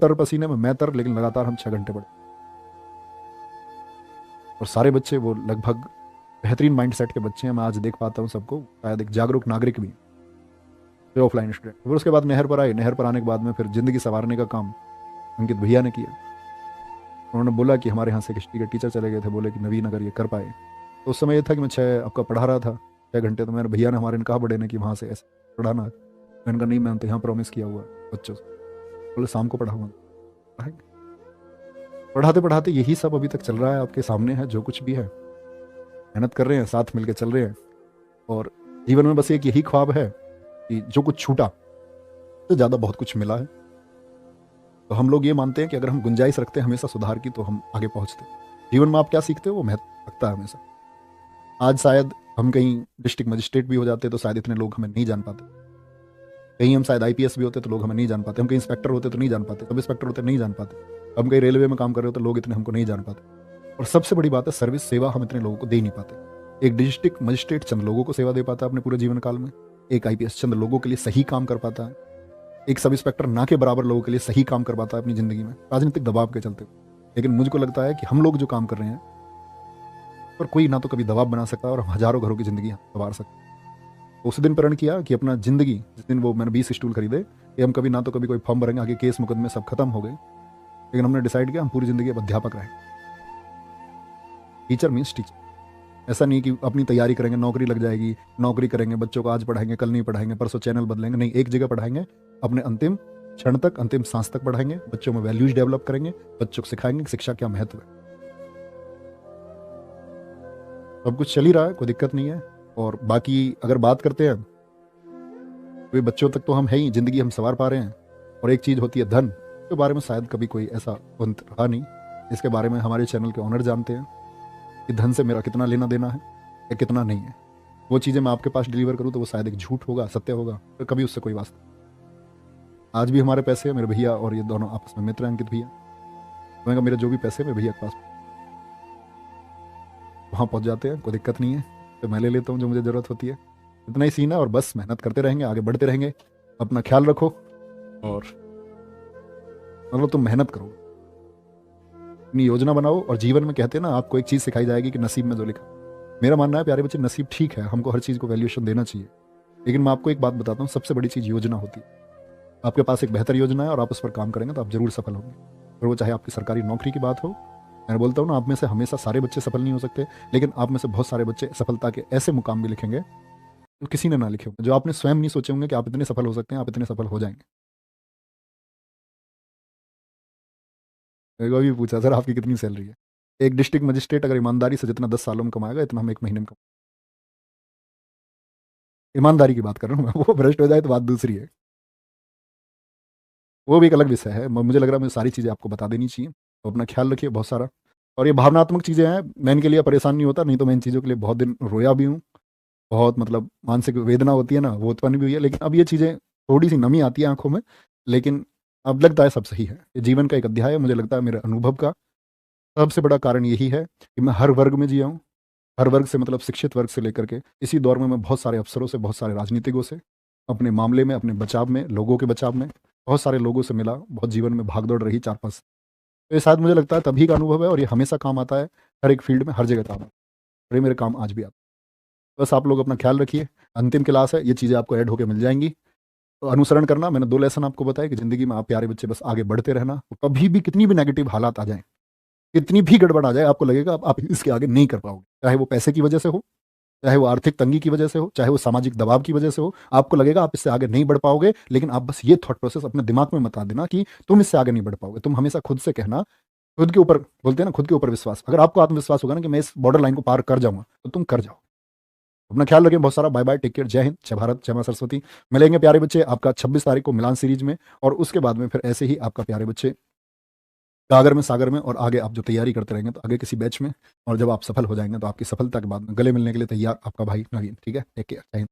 तर पसीने में मैं तर, लेकिन लगातार हम 6 घंटे पढ़े। और सारे बच्चे वो लगभग बेहतरीन माइंडसेट के बच्चे हैं। मैं आज देख पाता हूँ सबको, शायद एक जागरूक नागरिक भी, जो ऑफलाइन स्टूडेंट। फिर उसके बाद नहर पर आए। नहर पर आने के बाद में फिर जिंदगी संवारने का काम अंकित भैया ने किया। उन्होंने बोला कि हमारे यहाँ से हिस्ट्री के टीचर चले गए थे, बोले कि नवीन अगर ये कर पाए। तो उस समय ये था कि मैं 6 आपका पढ़ा रहा था 6 घंटे। तो मेरे भैया ने हमारे ने कहा बड़े ने कि वहाँ से ऐसे पढ़ाना है। मैंने कहा नहीं, मैंने तो यहाँ प्रॉमिस किया हुआ है बच्चों से। बोले शाम को पढ़ाऊंगा। पढ़ाएंगे। पढ़ाते पढ़ाते यही सब अभी तक चल रहा है, आपके सामने है जो कुछ भी है। मेहनत कर रहे हैं, साथ मिलकर चल रहे हैं। और जीवन में बस एक यही ख्वाब है कि जो कुछ छूटा तो ज़्यादा बहुत कुछ मिला है। तो हम लोग ये मानते हैं कि अगर हम गुंजाइश रखते हैं हमेशा सुधार की, तो हम आगे पहुंचते हैं। जीवन में आप क्या सीखते हो वो महत्व रखता है हमेशा। आज शायद हम कहीं डिस्ट्रिक्ट मजिस्ट्रेट भी हो जाते तो शायद इतने लोग हमें नहीं जान पाते। कहीं हम शायद आईपीएस भी होते तो लोग हमें नहीं जान पाते। हम कहीं इंस्पेक्टर होते तो नहीं जान पाते, सब इंस्पेक्टर होते नहीं जान पाते। हम कहीं रेलवे में काम कर रहे हो तो लोग इतने हमको नहीं जान पाते। और सबसे बड़ी बात है, सर्विस सेवा हम इतने लोगों को दे नहीं पाते। एक डिस्ट्रिक्ट मजिस्ट्रेट चंद लोगों को सेवा दे पाता है अपने पूरे जीवन काल में। एक आईपीएस चंद लोगों के लिए सही काम कर पाता है। एक सब इंस्पेक्टर ना के बराबर लोगों के लिए सही काम कर पाता है अपनी जिंदगी में, राजनीतिक दबाव के चलते। लेकिन मुझको लगता है कि हम लोग जो काम कर रहे हैं पर कोई ना तो कभी दबाव बना सकता और हम हजारों घरों की जिंदगी संवार सकते। तो उस दिन प्रण किया कि अपना जिंदगी, जिस दिन वो मैंने 20 स्टूल खरीदे, कि हम कभी ना तो कभी कोई फॉर्म भरेंगे, आगे केस मुकदमे सब खत्म हो गए, लेकिन हमने डिसाइड किया हम पूरी जिंदगी अब अध्यापक रहें। Teacher means teacher. ऐसा नहीं कि अपनी तैयारी करेंगे नौकरी लग जाएगी, नौकरी करेंगे, बच्चों को आज पढ़ाएंगे कल नहीं पढ़ाएंगे, परसों चैनल बदलेंगे। नहीं, एक जगह पढ़ाएंगे, अपने अंतिम क्षण तक, अंतिम सांस तक पढ़ाएंगे। बच्चों में वैल्यूज डेवलप करेंगे, बच्चों को सिखाएंगे कि शिक्षा क्या महत्व है। सब कुछ चल ही रहा है, कोई दिक्कत नहीं है। और बाकी अगर बात करते हैं, वे बच्चों तक तो हम है ही, जिंदगी हम संवार पा रहे हैं। और एक चीज होती है धन, के बारे में शायद कभी कोई ऐसा पंथ रहा नहीं। इसके बारे में हमारे चैनल के ऑनर जानते हैं कि धन से मेरा कितना लेना देना है या कितना नहीं है। वो चीज़ें मैं आपके पास डिलीवर करूँ तो वो शायद एक झूठ होगा, सत्य होगा, तो कभी उससे कोई वास्ता। आज भी हमारे पैसे, मेरे भैया और ये दोनों आपस में मित्र हैं, अंकित भैया। तो मैं मेरे जो भी पैसे मेरे भैया के पास वहाँ पहुँच जाते हैं, कोई दिक्कत नहीं है। तो मैं ले लेता हूँ जो मुझे ज़रूरत होती है। इतना ही सीन है। और बस मेहनत करते रहेंगे, आगे बढ़ते रहेंगे। अपना ख्याल रखो और मतलब तुम मेहनत करो, अपनी योजना बनाओ। और जीवन में कहते हैं ना, आपको एक चीज़ सिखाई जाएगी कि नसीब में जो लिखा। मेरा मानना है प्यारे बच्चे, नसीब ठीक है, हमको हर चीज़ को वैल्यूएशन देना चाहिए। लेकिन मैं आपको एक बात बताता हूँ, सबसे बड़ी चीज़ योजना होती है। आपके पास एक बेहतर योजना है और आप उस पर काम करेंगे तो आप जरूर सफल होंगे। और वो चाहे आपकी सरकारी नौकरी की बात हो। मैं बोलता हूँ ना, आप में से हमेशा सारे बच्चे सफल नहीं हो सकते, लेकिन आप में से बहुत सारे बच्चे सफलता के ऐसे मुकाम भी लिखेंगे जो किसी ने ना लिखे होंगे, जो आपने स्वयं नहीं सोचे होंगे कि आप इतने सफल हो सकते हैं, आप इतने सफल हो जाएंगे। मेरे को अभी पूछा सर आपकी कितनी सैलरी है। एक डिस्ट्रिक्ट मजिस्ट्रेट अगर ईमानदारी से जितना 10 सालों में कमाएगा, इतना हम एक महीने में ईमानदारी की बात कर रहा हूँ मैं। वो भ्रष्ट हो जाए तो बात दूसरी है, वो भी एक अलग विषय है। मुझे लग रहा है मुझे सारी चीज़ें आपको बता देनी चाहिए। तो अपना ख्याल रखिए बहुत सारा। और ये भावनात्मक चीज़ें हैं, मैं इनके लिए परेशान नहीं होता, नहीं तो मैं इन चीज़ों के लिए बहुत दिन रोया भी हूँ। बहुत मतलब मानसिक वेदना होती है ना, वो उत्पन्न भी हुई है। लेकिन अब ये चीज़ें, थोड़ी सी नमी आती है आंखों में, लेकिन अब लगता है सब सही है। ये जीवन का एक अध्याय है। मुझे लगता है मेरे अनुभव का सबसे बड़ा कारण यही है कि मैं हर वर्ग में जिया हूँ। हर वर्ग से मतलब शिक्षित वर्ग से लेकर के इसी दौर में मैं बहुत सारे अफसरों से, बहुत सारे राजनीतिकों से, अपने मामले में, अपने बचाव में, लोगों के बचाव में बहुत सारे लोगों से मिला। बहुत जीवन में भागदौड़ रही 4-5। तो ये शायद मुझे लगता है तभी का अनुभव है, और ये हमेशा काम आता है। हर एक फील्ड में, हर जगह काम आता है। और ये मेरे काम आज भी आता है। बस आप लोग अपना ख्याल रखिए। अंतिम क्लास है, ये चीज़ें आपको ऐड होकर मिल जाएंगी। तो अनुसरण करना। मैंने 2 लेसन आपको बताया कि ज़िंदगी में आप प्यारे बच्चे बस आगे बढ़ते रहना। कभी भी कितनी भी नेगेटिव हालात आ जाएँ, कितनी भी गड़बड़ आ जाए, आपको लगेगा आप इसके आगे नहीं कर पाओगे। चाहे वो पैसे की वजह से हो, चाहे वो आर्थिक तंगी की वजह से हो, चाहे वो सामाजिक दबाव की वजह से हो, आपको लगेगा आप इससे आगे नहीं बढ़ पाओगे। लेकिन आप बस ये थॉट प्रोसेस अपने दिमाग में मत देना कि तुम इससे आगे नहीं बढ़ पाओगे। तुम हमेशा खुद से कहना, खुद के ऊपर, बोलते हैं ना खुद के ऊपर विश्वास। अगर आपको आत्मविश्वास होगा ना कि मैं इस बॉर्डर लाइन को पार कर जाऊंगा, तो तुम कर जाओ। अपना ख्याल रखें बहुत सारा। बाय बाय, टेक केयर, जय हिंद, जय भारत, जय मां सरस्वती। मिलेंगे प्यारे बच्चे आपका 26 तारीख को मिलान सीरीज में, और उसके बाद में फिर ऐसे ही आपका प्यारे बच्चे सागर में, सागर में, और आगे आप जो तैयारी करते रहेंगे तो आगे किसी बैच में। और जब आप सफल हो जाएंगे तो आपकी सफलता के बाद में गले मिलने के लिए तैयार आपका भाई नवीन। ठीक है, टेक केयर, जय हिंद।